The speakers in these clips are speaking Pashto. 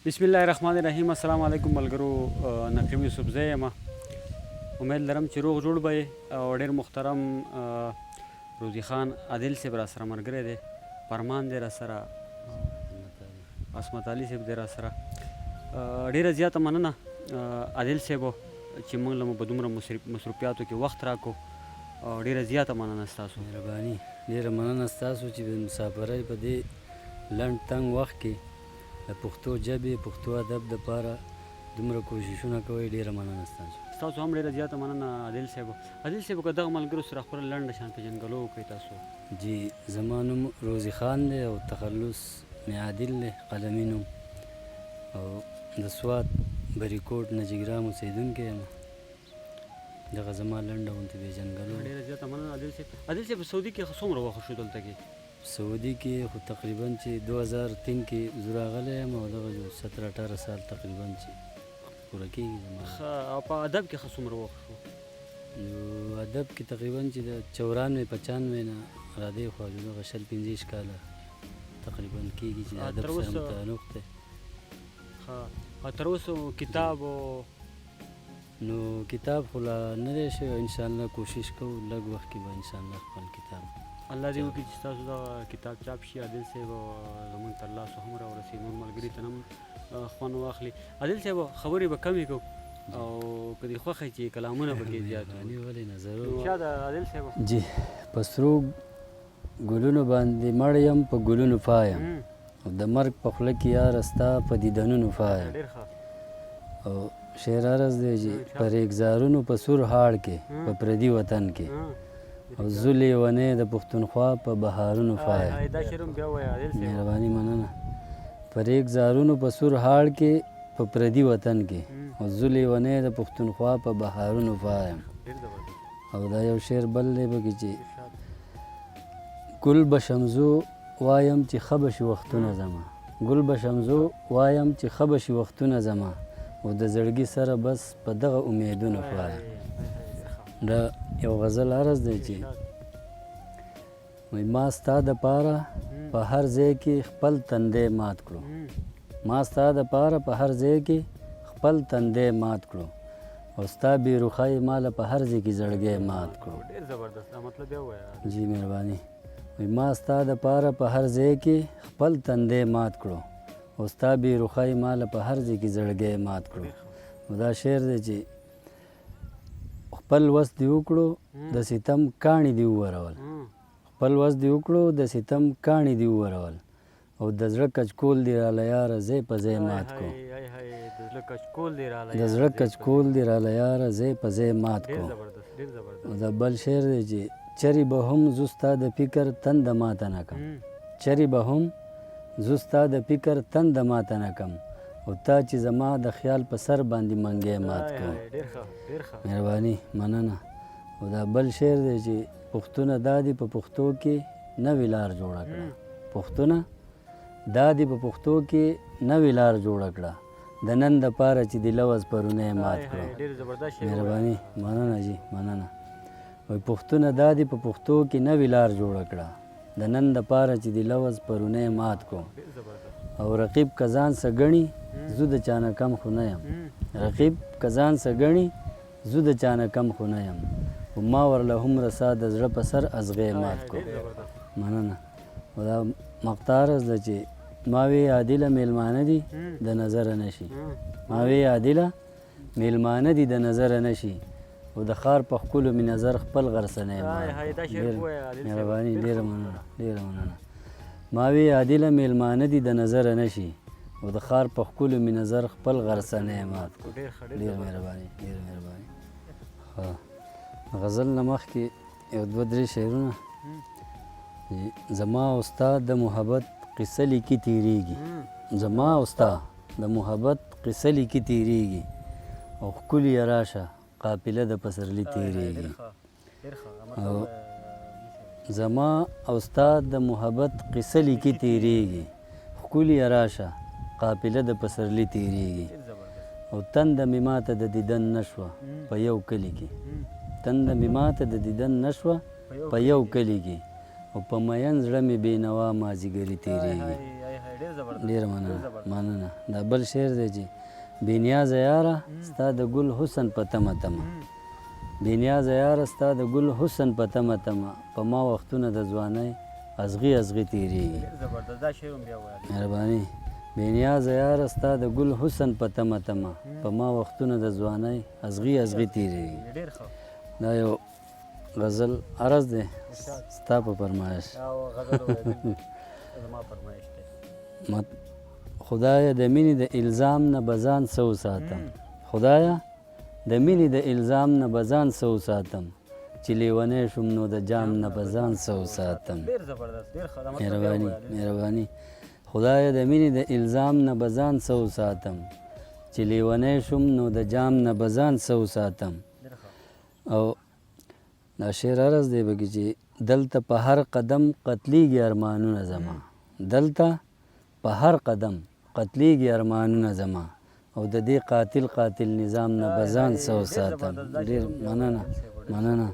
بسم الله الرحمن الرحیم. السلام علیکم ملګرو. نقیب یوسفزی یم. امید لرم چې روغ جوړ به یې او ډېر محترم روزي خان عادل صاحب را سره ملګری دی، فرمان دی را سره، عصمت علي صاحب دی را سره. ډېره زیاته مننه عادل صاحبو چې موږ له مو په دومره مصروفیاتو کې وخت راکړو. ډېره زیاته مننه ستاسو. مهرباني، ډېره مننه ستاسو چې د مسافرۍ په دې لنډ تنګ وخت کې د پښتو ژبې پښتو ادب دپاره دومره کوششونه کوئ. ډېره مننه ستاسو. ستاسو هم ډېره زیاته مننه عادل صاحب. عادل صاحب که دغه ملګرو سره خپله لنډه شان پېژندګلو وکړئ تاسو. جی، زما نوم روزي خان دی او تخلص مې عادل دی، قلمي نوم، او د سوات بریکوټ نجیګرام اوسېدونکی یم. دغه زما لنډه غوندې پېژندګلو. ډېره زیاته مننه عادل صاحب. عادل صاحب په سعودي کې څومره وخت شو دلته کې؟ سعودي کې خو تقریبا چې 2003 کې زه راغلی یم او دغه 17-18 سال تقریبا چې پوره کېږي زما. او په ادب کې ښه څومره وخت شو؟ نو ادب کې تقریبا چې د 94-95 نه را دې خوا دغه 20-25 کاله تقریبا کېږي چې ادب سره متعلق دی. ښه، تر اوسه کتاب نو کتاب خو لا نه دی شوی. انشاءالله کوشش کوو لږ وخت کې به انشاءالله خپل کتاب الله دې وکړي چې ستاسو دغه کتاب چاپ شي. عادل صاحب زموږ تر لاسو هم راورسېږي، نور ملګري ته هم خوند واخلي. عادل صاحب خبرې به کمې کوو او که دې خوښه چې کلامونه پکې زیات وي. ولې نه، ضرور. شاید عادل صاحب جی، په سرو ګلونو باندې مړ یم په ګلونو پایم، او د مرګ په خوله کې یاره ستا په دیدنونو پایم. او شعر عرض دی چې په ریګزارونو په سور هاړ کې په پردي وطن کې، او زه لیونی د پښتونخوا په بهارونو پایم. مهرباني، مننه. په ریګزارونو په سور هاړ کې په پردي وطن کې، او زه لیونی د پښتونخوا په بهارونو پایم. او دا یو شعر بل دی پکې چې ګل به شمزو وایم چې ښه به شي وختونه زما، ګل به شمزو وایم چې ښه به شي وختونه زما، او د زړګي سره بس په دغه امیدونو پایم. دا یو غزل عرض دی چې ما ستا دپاره په هر ځای کې خپل تندی مات کړو، ما ستا دپاره په هر ځای کې خپل تندی مات کړو، او ستا بې روخۍ ماله په هر ځای کې زړګی مات کړو. جی، مهرباني. ما ستا دپاره په هر ځای کې خپل تندی مات کړو، او ستا بې روخۍ ماله په هر ځای کې زړګی مات کړو. نو دا شعر دی چې خپل وس دې وکړو د ستم کاڼي دې وورول، خپل وس دې وکړو د ستم کاڼي دې وورول، او د زړه کچکول دې راله یاره ځای په ځای مات کړو، د زړه کچکول دې راله یاره ځای په ځای مات کړو. او دا بل شعر دی چې چرې به هم زه ستا د فکر تنده ماته نه کم، چرې به هم زه ستا د فکر تنده ماته نه کم، او تا چې زما د خیال په سر باندې منګی مات کړو. مهرباني، مننه. او دا بل شعر دی چې پښتونه دا دې په پښتو کې نوې لار جوړه کړه، پښتونه دا دې په پښتو کې نوې لار جوړه کړه، د نن دپاره چې د لوز پرونی مات کړو. مهرباني، مننه جی، مننه. وایي پښتونه دا دې په پښتو کې نوې لار جوړه کړه، د نن دپاره چې د لوز پرونی مات کړو. او رقیب که ځان څه ګڼي زه د چا نه کم خو نه یم، رقیب که ځان څه ګڼي زه د چا نه کم خو نه یم، خو ما ورله هومره سا د زړه په سر ازغی مات کړو. مننه. او دا مقطع عرض ده چې ما وی عادله میلمانه دي د نظره نشي، ما وی عادله میلمانه دي د نظره نشي، او د ښار په ښکلو مې نظر خپل غرڅنی مات کړو. مهرباني، ډېره مننه، ډېره مننه. ما وی عادله میلمانه دي د نظره نشي، او د ښار په ښکلو مې نظر خپل غرڅنی مات کړو. ډېره مهرباني، ډېره مهرباني. غزل نه مخکې یو 2-3 شعرونه. زما او ستا د محبت قصه لیکي تېرېږي، زما او ستا د محبت قصه لیکي تېرېږي، او ښکلي یې راشه قافله د پسرلي تېرېږي. او زما او ستا د محبت قصه لیکي تېرېږي، ښکلي یې راشه قافله د پسرلي تېرېږي، او تنده مې ماته د دیدن نه شوه په یو کلي کې، تنده مې ماته د دیدن نه شوه په یو کلي کې، او په مین زړه مې بېنوا مازدیګري تېرېږي. ډېره مننه. دا بل شعر دی چې بې نیازه یاره ستا د ګل حسن په تمه تمه، بې نیازه یاره ستا د ګل حسن په تمه تمه، په ما وختونه د ځوانۍ ازغي ازغي تېرېږي. مهرباني. بې نیازه یاره ستا د ګل حسن په تمه تمه، په ما وختونه د ځوانۍ ازغي ازغي تېرېږي. دا یو غزل عرض دی ستا په فرمایش. خدایه د مینې د الزام نه به ځان څه وساتم، خدایه د مینې د الزام نه به ځان څه وساتم، چې لیونی شوم نو د جام نه به ځان څه وساتم. مهرباني. خدایه د مینې د الزام نه به ځان څه وساتم، چې لیونی شوم نو د جام نه به ځان څه وساتم. او دا شعر عرض دی پکې چې دلته په هر قدم قتلیږي ارمانونه زما، دلته په هر قدم قتلیږي ارمانونه زما، او د دې قاتل نظام نه به ځان څه وساتم. ډېر مننه.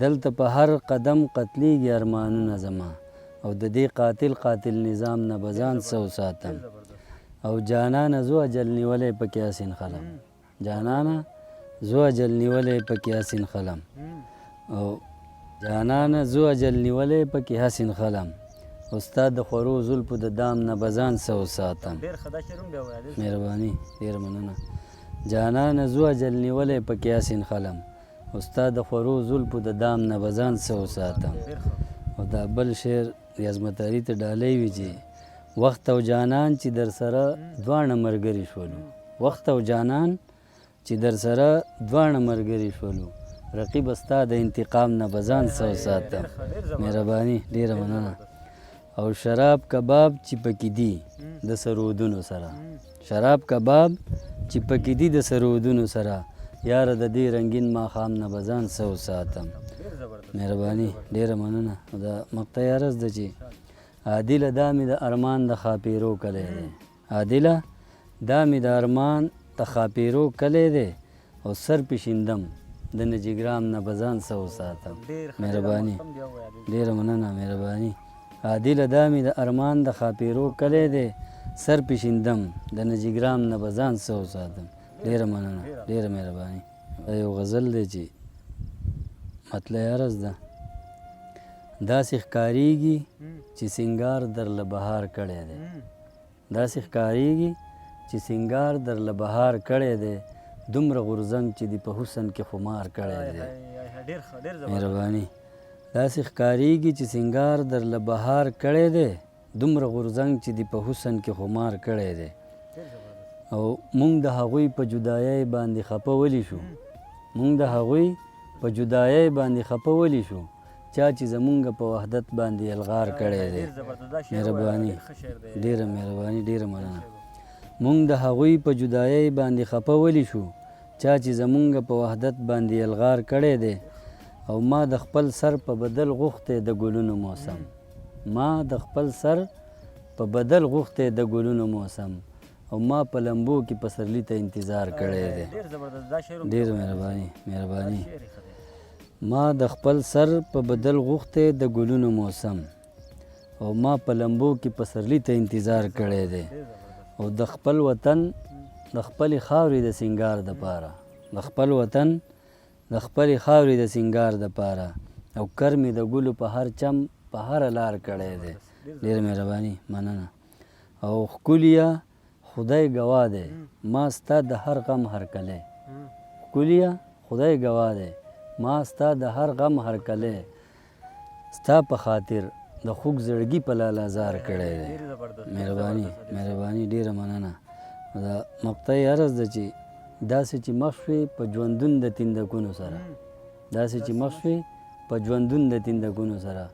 دلته په هر قدم قتلیږي ارمانونه زما، او د دې قاتل نظام نه به ځان څه وساتم. او جانانه زو اجل نیولی پکې حسین خلم، جانانه زو اجل نیولی پکې حسین خلم، او جانانه زو اجل نیولی پکې حسین خلم، استاد د خورو زلفو د دام نه به ځان څه وساتم. مهرباني. ډېره مننه. جانانه زو اجل نیولی پکې حسین خلم، استاد د خورو زلفو د دام نه به ځان څه وساتم. او دا بل شعر د عظمت علي ته ډالۍ وي چې وخت او جانان چې در سره دواړه ملګري شولو، وخت او جانان چې در سره دواړه ملګري شولو، رقیب ستا د انتقام نه به ځان څه وساتم. مهرباني. ډېره مننه. او شراب کباب چې پکې دي د سرودونو سره، شراب کباب چې پکې دي د سرودونو سره، یاره د دې رنګین ماښام نه به ځان څه وساتم. مهرباني. ډېره مننه. دا مقطع عرض ده چې عادله دا مې د ارمان د خاپیرو کلی دی، عادله دا مې د ارمان د خاپیرو کلی دی، او سر پېشیندم د نجګرام نه به ځان څه وساتم. مهرباني. ډېره مننه. مهرباني. عادله دا مې د ارمان د خاپیرو کلی دی، سر پېشیندم د نجګرام نه به ځان څه وساتم. ډېره مننه. ډېره مهرباني. دا یو غزل دی چې مطلع عرض ده. داسې ښکارېږي چې سینګار درله بهار کړی دی، داسې ښکارېږي چې سینګار درله بهار کړی دی، دومره غورځنګ چې دی په حسن کې خمار کړی دی. مهرباني. داسې ښکارېږي چې سینګار درله بهار کړی دی، دومره غورځنګ چې دی په حسن کې خمار کړی دی. او مونږ د هغوی په جدایۍ باندې خفه ولی شو، مونږ د هغوی په جدایۍ باندې خفه ولی شو، چا چې زمونږ په وحدت باندې الغار کړی دی. مهرباني. ډېره مهرباني. ډېره مننه. مونږ د هغوی په جدایۍ باندې خفه ولی شو، چا چې زمونږ په وحدت باندې الغار کړی دی. او ما د خپل سر په بدل غوښتی د ګلونو موسم، ما د خپل سر په بدل غوښتی د ګلونو موسم، او ما په لمبو کې پسرلي ته انتظار کړی دی. ډېره مهرباني. ما د خپل سر په بدل غوښتی د ګلونو موسم، او ما په لمبو کې پسرلي ته انتظار کړی دی. او د خپل وطن د خپلې خاورې د سینګار دپاره، د خپل وطن د خپلې خاورې د سینګار دپاره، او کر مې د ګلو په هر چم په هره لار کړی دی. ډېره مهرباني. مننه. او ښکلیه خدای ګواه دی، ما ستا د هر غم هرکلی، ښکلیه خدای ګواه دی، ما ستا د هر غم هرکلی، ستا په خاطر د خوږ زړګي په لالازار کړی دی. مهرباني. ډېره مننه. دا مقطع عرض ده چې داسې چې مخ شوې په ژوندون د تندکونو سره، داسې چې مخ شوې په ژوندون د تندکونو سره،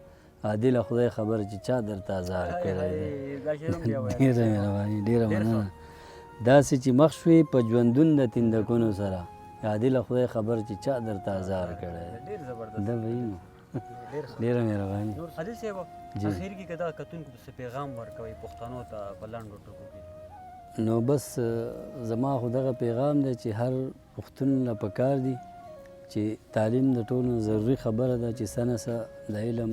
عادله خدای خبر چې چا درته ازار کړی دی. ډېره مهرباني. ډېره مننه. داسې چې مخ شوې په ژوندون د تندکونو سره، عادله خدای خبر چې چا درته ازار کړی دی. دا به نو. ډېره مهرباني. عادل صاحب اخر کې که دغه کتونکو څه پیغام ورکوئ پښتنو ته په لنډو ټکو کې؟ نو بس زما خو دغه پیغام دی چې هر پښتون له پکار دی چې تعلیم د ټولو ضروري خبره ده چې څه نه څه د علم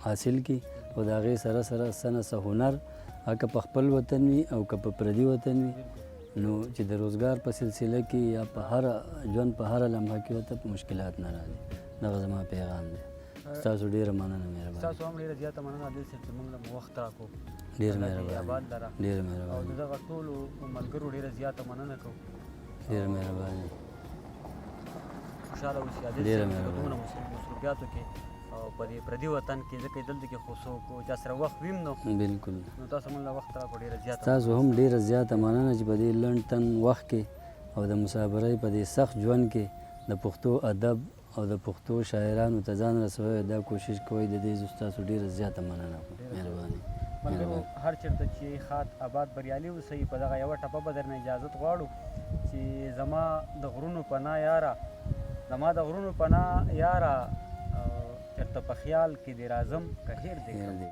حاصل کړي، او د هغې سره سره څه نه څه هنر که په خپل وطن وي او که په پردي وطن وي نو چې د روزګار په سلسله کې یا په هر ژوند په هره لمحه کې ورته مشکلات نه راځي. دغه زما پیغام دی. ستاسو ډېره مننه مهرباني. ستاسو هم ډېره زیاته مننه عادل صاحب چې موږ له وخت راکړو. ډېر الله دې مهرباني. آباد لره. ډېر او مهرباني. د دغه ټولو ملګرو ډېره زیاته مننه کوو. ډېر مهرباني. خوشحاله اوسئ عادل ډېره صاحب په مهرباني. دومره مصروفیاتو کې او په دې پردي وطن کې ځکه دلته کې خو څوک چا سره وخت ویم نو بالکل. نو تاسو موږ له وخت راکړو ډېره زیاته تاسو هم ډیره زیاته مننه چې په دې لنډ تن وخت کې او د مسافرۍ په دې سخت ژوند کې د پښتو ادب او د پښتو شاعرانو ته ځان رسوي دا کوشش کوئ. د دې زه ستاسو ډیره زیاته مننه کوم. مهرباني. ملګرو هر چېرته چې ښاد آباد بریالي اوسئ. په دغه یوه ټپه به درنه اجازت غواړو چې زما د غرونو پناه یاره زما د غرونو پناه یاره چېرته په خیال کې دې راځم که هېر دې کړم.